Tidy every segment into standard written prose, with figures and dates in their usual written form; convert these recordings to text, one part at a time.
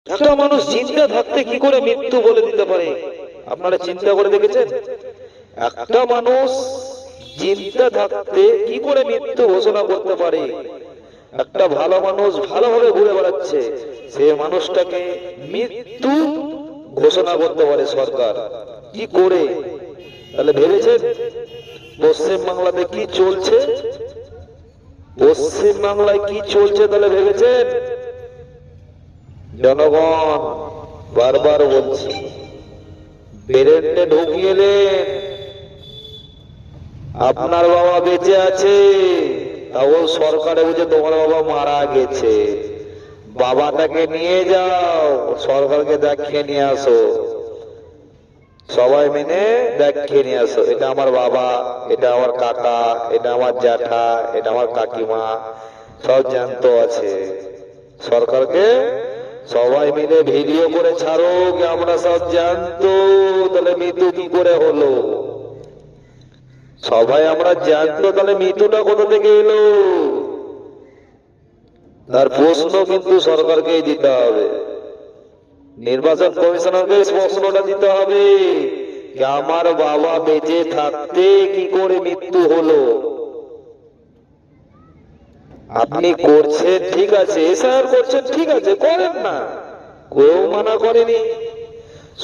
একটা মানুষ জিন্দা থাকতে কি করে মৃত্যু বলে দিতে পারে? আপনারা চিন্তা করে দেখেছেন? একটা মানুষ জিন্দা থাকতে কি করে মৃত্যু ঘোষণা করতে পারে? একটা ভালো মানুষ ভালোভাবে ঘুরে বেড়াচ্ছে, সে মানুষটাকে মৃত্যু ঘোষণা করতে পারে সরকার কি করে? তাহলে ভেবেছেন পশ্চিম বাংলাতে কি চলছে? পশ্চিম বাংলায় কি চলছে তাহলে ভেবেছেন? জনগণ, বারবার বলছি, ব্রেনে ঢুকিয়ে নেন। আপনার বাবা বেঁচে আছে, তাও সরকারে বুঝে তোমার বাবা মারা গেছে, বাবাটাকে নিয়ে যাও, সরকারকে দেখিয়ে নিয়ে আসো, সবাই মিলে দেখিয়ে নিয়ে আসো, এটা আমার বাবা, এটা আমার কাকা, এটা আমার জ্যাঠা, এটা আমার কাকিমা, সব জ্যান্ত আছে। সরকারকে সবাই মিলে ভিডিও করে ছাড়ো যে আমরা সব জানতো, তাহলে মৃত্যু কি করে হলো? সবাই আমরা জানতো, তাহলে মৃত্যুটা কোথা থেকে এলো? তার প্রশ্ন কিন্তু সরকারকেই দিতে হবে, নির্বাচন কমিশনারকে প্রশ্নটা দিতে হবে যে আমার বাবা বেঁচে থাকতে কি করে মৃত্যু হলো। আপনি করছেন ঠিক আছে, এসআর করছেন ঠিক আছে, করেন না, কেউ মানা করেনি,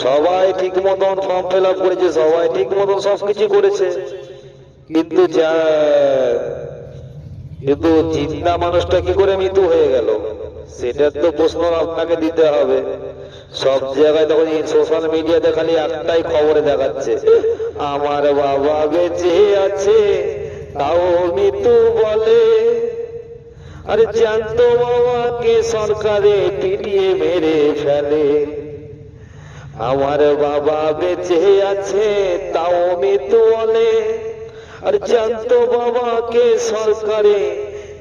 সবাই ঠিক মতন ফর্ম ফিল আপ করেছে, সবাই ঠিক মতন সবকিছু করেছে, কিন্তু কিন্তু জিন্দা মানুষটা কি করে মৃত্যু হয়ে গেল, সেটার তো প্রশ্ন আপনাকে দিতে হবে। সব জায়গায় তখন সোশ্যাল মিডিয়াতে খালি একটাই খবরে দেখাচ্ছে, আমার বাবা বেঁচে আছে তাও মৃত্যু বলে, আরে জানতো বাবাকে সরকারে পিটিয়ে মেরে ফেলে, আমার বাবা বেঁচে আছে তাও মৃত্যু বলে, আর জানতো বাবাকে সরকারে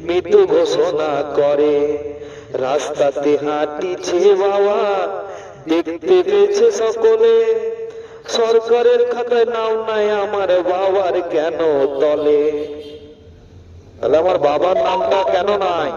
মৃত্যু ঘোষণা করে, রাস্তাতে হাঁটিছে বাবা দেখতে পেয়েছে সকলে, সরকারের খাতায় নাম নাই আমার বাবার কেন তলে? তাহলে আমার বাবার নামটা কেন নাই?